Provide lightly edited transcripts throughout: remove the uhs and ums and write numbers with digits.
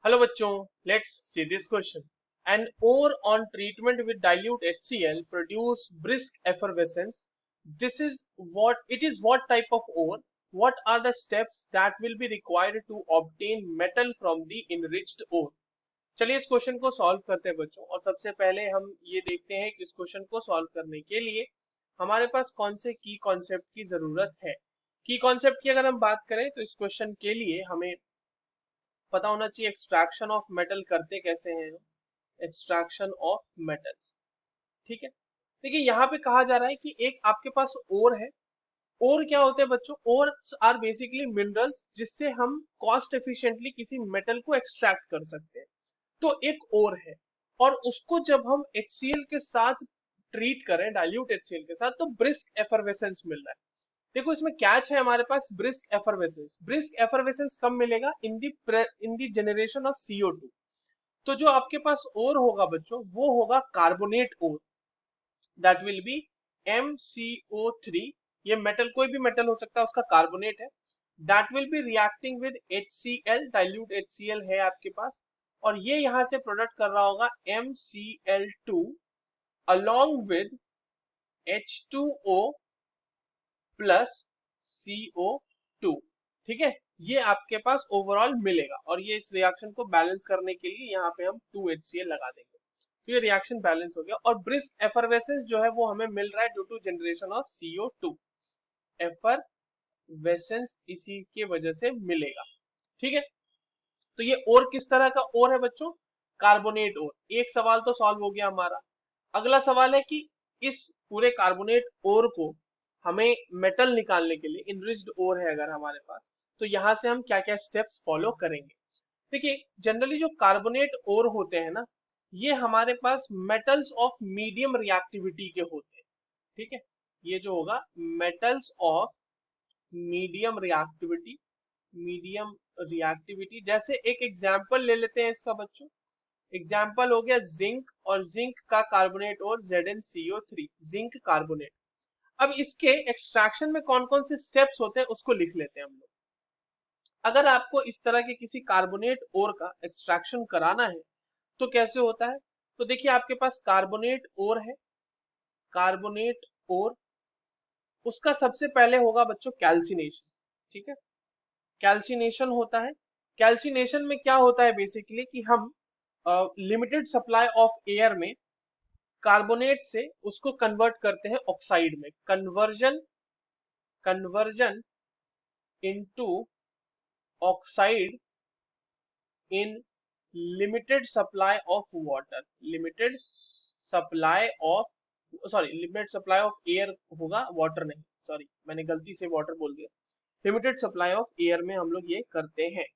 Hello बच्चों, let's see this question. An ore on treatment with dilute HCl produce brisk effervescence. This is what type of ore? What are the steps that will be required to obtain metal from the enriched ore? चलिए इस question को solve करते हैं बच्चों। और सबसे पहले हम ये देखते हैं कि इस क्वेश्चन को सॉल्व करने के लिए हमारे पास कौन से की कॉन्सेप्ट की जरूरत है। की कॉन्सेप्ट की अगर हम बात करें तो इस क्वेश्चन के लिए हमें पता होना चाहिए एक्सट्रैक्शन ऑफ मेटल करते कैसे हैं। एक्सट्रैक्शन ऑफ मेटल्स, ठीक है। देखिए यहाँ पे कहा जा रहा है कि एक आपके पास ओर है। ओर क्या होते हैं बच्चों? ओर्स आर बेसिकली मिनरल्स जिससे हम कॉस्ट एफिशिएंटली किसी मेटल को एक्सट्रैक्ट कर सकते हैं। तो एक ओर है और उसको जब हम HCl के साथ ट्रीट करें, डाइल्यूट HCl के साथ, तो ब्रिस्क एफरवेसेंस मिल रहा है। देखो इसमें कैच है हमारे पास ब्रिस्क एफरवेसेंस। ब्रिस्क एफरवेसेंस कब मिलेगा? इन दी जनरेशन ऑफ CO2। तो जो आपके पास ओर होगा बच्चों वो होगा carbonate ore, that will be MCO3। ये मेटल कोई भी मेटल हो सकता है, उसका कार्बोनेट है। That will B reacting with HCl, dilute HCl है आपके पास, और ये यहां से प्रोडक्ट कर रहा होगा MCl2 along with H2O plus CO2। ठीक है, ये आपके पास ओवरऑल मिलेगा और ये इस रिएक्शन को बैलेंस करने के लिए यहाँ पे हम 2HCl लगा देंगे। तो ये रिएक्शन बैलेंस हो गया और ब्रिस्क एफरवेसेंस जो है वो हमें मिल रहा है due to generation of CO2। Effervescence इसी के वजह से मिलेगा, ठीक है। तो ये और किस तरह का और है बच्चों? कार्बोनेट और। एक सवाल तो सॉल्व हो गया हमारा। अगला सवाल है कि इस पूरे कार्बोनेट ओर को हमें मेटल निकालने के लिए, इनरिच्ड ओर है अगर हमारे पास, तो यहां से हम क्या क्या स्टेप्स फॉलो करेंगे। देखिए जनरली जो कार्बोनेट ओर होते हैं ना, ये हमारे पास मेटल्स ऑफ मीडियम रिएक्टिविटी के होते हैं, ठीक है। ये जो होगा metals of medium reactivity, medium reactivity. जैसे एक एग्जांपल ले लेते हैं इसका बच्चों। एग्जाम्पल हो गया जिंक, और जिंक का कार्बोनेट और ZnCO3, जिंक कार्बोनेट। अब इसके एक्सट्रैक्शन में कौन कौन से स्टेप्स होते हैं उसको लिख लेते हैं हम लोग। अगर आपको इस तरह के किसी कार्बोनेट ओर का एक्सट्रैक्शन कराना है तो कैसे होता है? तो देखिए आपके पास कार्बोनेट ओर है, कार्बोनेट ओर, उसका सबसे पहले होगा बच्चों कैल्सिनेशन, ठीक है। कैल्सिनेशन होता है। कैल्सिनेशन में क्या होता है बेसिकली कि हम लिमिटेड सप्लाई ऑफ एयर में कार्बोनेट से उसको कन्वर्ट करते हैं ऑक्साइड में। Conversion, conversion into oxide in limited supply of water, limited supply of, sorry limited supply of air होगा, वाटर नहीं, सॉरी मैंने गलती से वाटर बोल दिया। लिमिटेड सप्लाई ऑफ एयर में हम लोग ये करते हैं।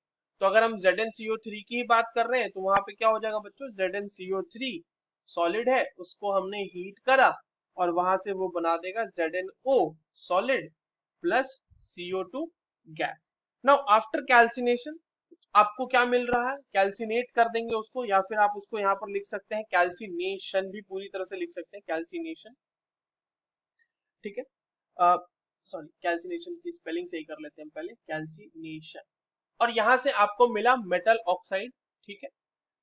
तो अगर हम ZnCO3 की बात कर रहे हैं तो वहां पे क्या हो जाएगा बच्चों? ZnCO3 सॉलिड है, उसको हमने हीट करा और वहां से वो बना देगा ZnO solid plus CO2 gas. Now after calcination आपको क्या मिल रहा है? कैल्सिनेट कर देंगे उसको, या फिर आप उसको यहाँ पर लिख सकते हैं कैल्सिनेशन, भी पूरी तरह से लिख सकते हैं कैल्सिनेशन, ठीक है। सॉरी कैल्सिनेशन की स्पेलिंग सही कर लेते हैं हम पहले, कैल्सिनेशन। और यहां से आपको मिला मेटल ऑक्साइड, ठीक है।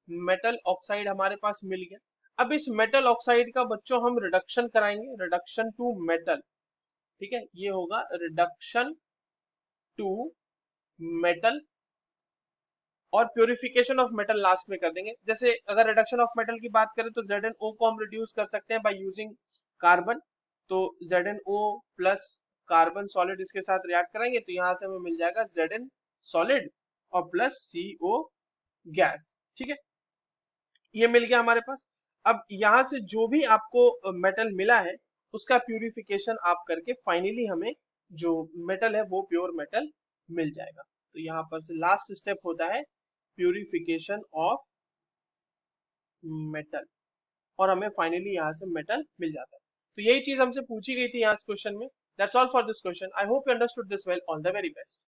मेटल ऑक्साइड हमारे पास मिल गया। अब इस मेटल ऑक्साइड का बच्चों हम रिडक्शन कराएंगे, रिडक्शन टू मेटल, ठीक है। ये होगा रिडक्शन टू मेटल, और प्यूरिफिकेशन ऑफ मेटल लास्ट में कर देंगे। जैसे अगर रिडक्शन ऑफ मेटल की बात करें तो ZnO को हम रिड्यूस कर सकते हैं बाय यूजिंग कार्बन। तो ZnO प्लस कार्बन सॉलिड इसके साथ रिएक्ट कराएंगे तो यहाँ से हमें मिल जाएगा Zn सॉलिड और प्लस CO गैस, ठीक है। ये मिल गया हमारे पास। अब यहाँ से जो भी आपको मेटल मिला है उसका प्यूरिफिकेशन आप करके फाइनली हमें जो मेटल है वो प्योर मेटल मिल जाएगा। तो यहाँ पर से लास्ट स्टेप होता है प्यूरिफिकेशन ऑफ मेटल, और हमें फाइनली यहाँ से मेटल मिल जाता है। तो यही चीज हमसे पूछी गई थी यहाँ इस क्वेश्चन में। That's all for this question. I hope you understood this well. All the very best.